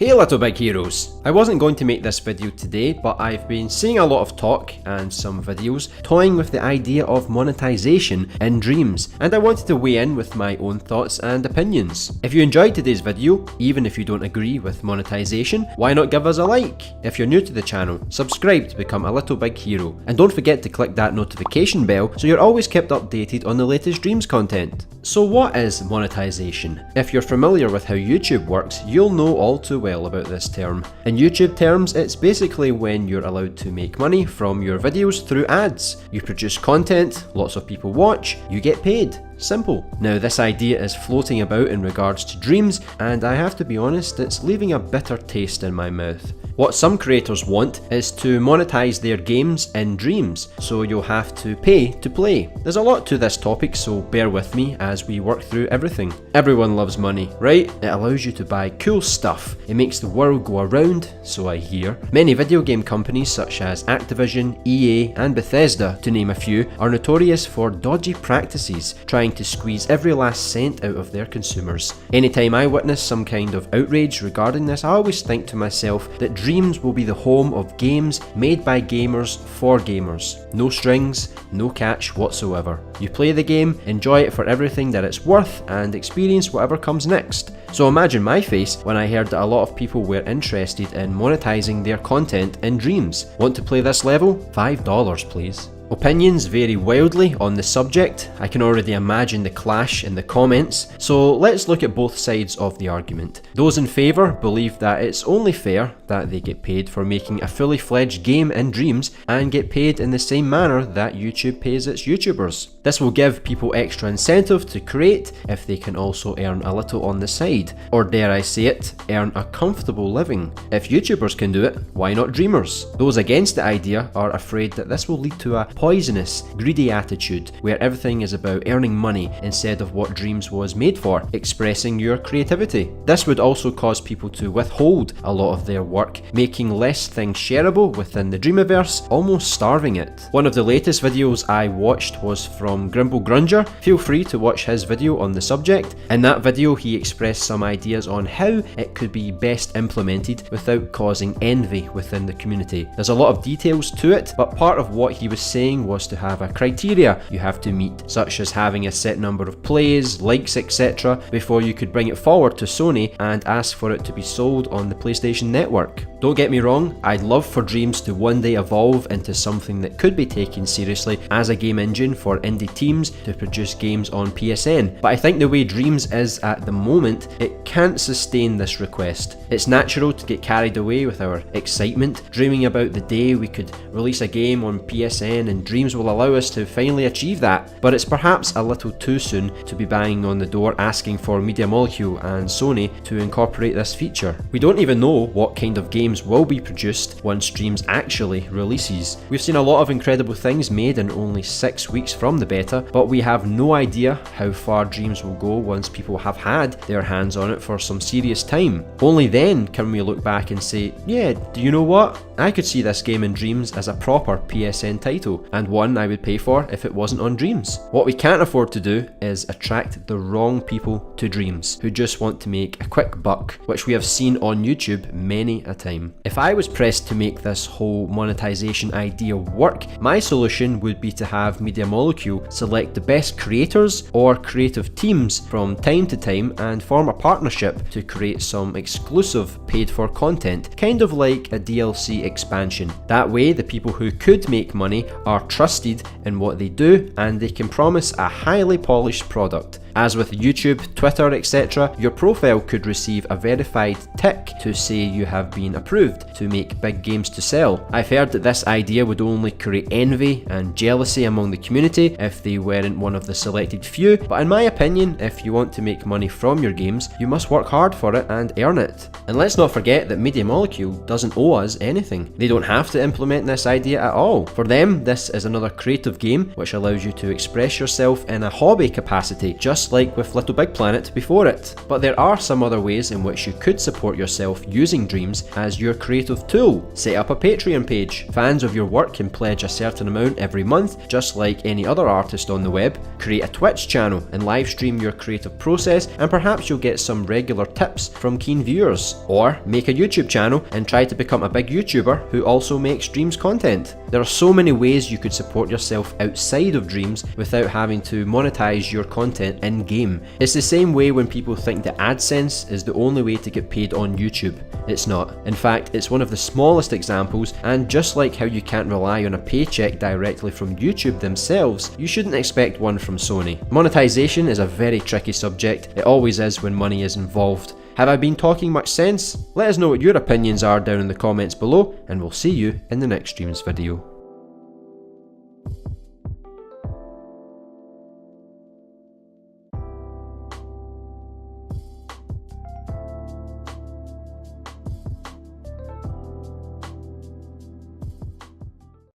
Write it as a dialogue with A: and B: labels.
A: Hey little big heroes! I wasn't going to make this video today, but I've been seeing a lot of talk and some videos toying with the idea of monetization in Dreams, and I wanted to weigh in with my own thoughts and opinions. If you enjoyed today's video, even if you don't agree with monetization, why not give us a like? If you're new to the channel, subscribe to become a little big hero, and don't forget to click that notification bell so you're always kept updated on the latest Dreams content. So what is monetization? If you're familiar with how YouTube works, you'll know all too well about this term. In YouTube terms, it's basically when you're allowed to make money from your videos through ads. You produce content, lots of people watch, you get paid. Simple. Now this idea is floating about in regards to Dreams, and I have to be honest, it's leaving a bitter taste in my mouth. What some creators want is to monetize their games in Dreams, so you'll have to pay to play. There's a lot to this topic, so bear with me as we work through everything. Everyone loves money, right? It allows you to buy cool stuff. It makes the world go around, so I hear. Many video game companies such as Activision, EA and Bethesda, to name a few, are notorious for dodgy practices, trying to squeeze every last cent out of their consumers. Anytime I witness some kind of outrage regarding this, I always think to myself that Dreams will be the home of games made by gamers for gamers. No strings, no catch whatsoever. You play the game, enjoy it for everything that it's worth, and experience whatever comes next. So imagine my face when I heard that a lot of people were interested in monetizing their content in Dreams. Want to play this level? $5 please. Opinions vary wildly on the subject. I can already imagine the clash in the comments, so let's look at both sides of the argument. Those in favour believe that it's only fair that they get paid for making a fully fledged game in Dreams and get paid in the same manner that YouTube pays its YouTubers. This will give people extra incentive to create if they can also earn a little on the side, or dare I say it, earn a comfortable living. If YouTubers can do it, why not Dreamers? Those against the idea are afraid that this will lead to a poisonous, greedy attitude where everything is about earning money instead of what Dreams was made for, expressing your creativity. This would also cause people to withhold a lot of their work, making less things shareable within the Dreamiverse, almost starving it. One of the latest videos I watched was from Grimble Grunger. Feel free to watch his video on the subject. In that video he expressed some ideas on how it could be best implemented without causing envy within the community. There's a lot of details to it, but part of what he was saying was to have a criteria you have to meet, such as having a set number of plays, likes, etc. before you could bring it forward to Sony and ask for it to be sold on the PlayStation Network. Don't get me wrong, I'd love for Dreams to one day evolve into something that could be taken seriously as a game engine for indie teams to produce games on PSN, but I think the way Dreams is at the moment, it can't sustain this request. It's natural to get carried away with our excitement, dreaming about the day we could release a game on PSN, and Dreams will allow us to finally achieve that, but it's perhaps a little too soon to be banging on the door asking for Media Molecule and Sony to incorporate this feature. We don't even know what kind of games will be produced once Dreams actually releases. We've seen a lot of incredible things made in only 6 weeks from the beta, but we have no idea how far Dreams will go once people have had their hands on it for some serious time. Only then can we look back and say, yeah, do you know what? I could see this game in Dreams as a proper PSN title, and one I would pay for if it wasn't on Dreams. What we can't afford to do is attract the wrong people to Dreams, who just want to make a quick buck, which we have seen on YouTube many a time. If I was pressed to make this whole monetization idea work, my solution would be to have Media Molecule select the best creators or creative teams from time to time and form a partnership to create some exclusive paid for content, kind of like a DLC expansion. That way the people who could make money are trusted in what they do and they can promise a highly polished product. As with YouTube, Twitter, etc., your profile could receive a verified tick to say you have been approved to make big games to sell. I've heard that this idea would only create envy and jealousy among the community if they weren't one of the selected few, but in my opinion, if you want to make money from your games, you must work hard for it and earn it. And let's not forget that Media Molecule doesn't owe us anything. They don't have to implement this idea at all. For them, this is another creative game which allows you to express yourself in a hobby capacity, just just like with Little Big Planet before it. But there are some other ways in which you could support yourself using Dreams as your creative tool. Set up a Patreon page. Fans of your work can pledge a certain amount every month, just like any other artist on the web. Create a Twitch channel and live stream your creative process, and perhaps you'll get some regular tips from keen viewers. Or make a YouTube channel and try to become a big YouTuber who also makes Dreams content. There are so many ways you could support yourself outside of Dreams without having to monetize your content in-game. It's the same way when people think that AdSense is the only way to get paid on YouTube. It's not. In fact, it's one of the smallest examples, and just like how you can't rely on a paycheck directly from YouTube themselves, you shouldn't expect one from Sony. Monetization is a very tricky subject. It always is when money is involved. Have I been talking much sense? Let us know what your opinions are down in the comments below, and we'll see you in the next Dreams video.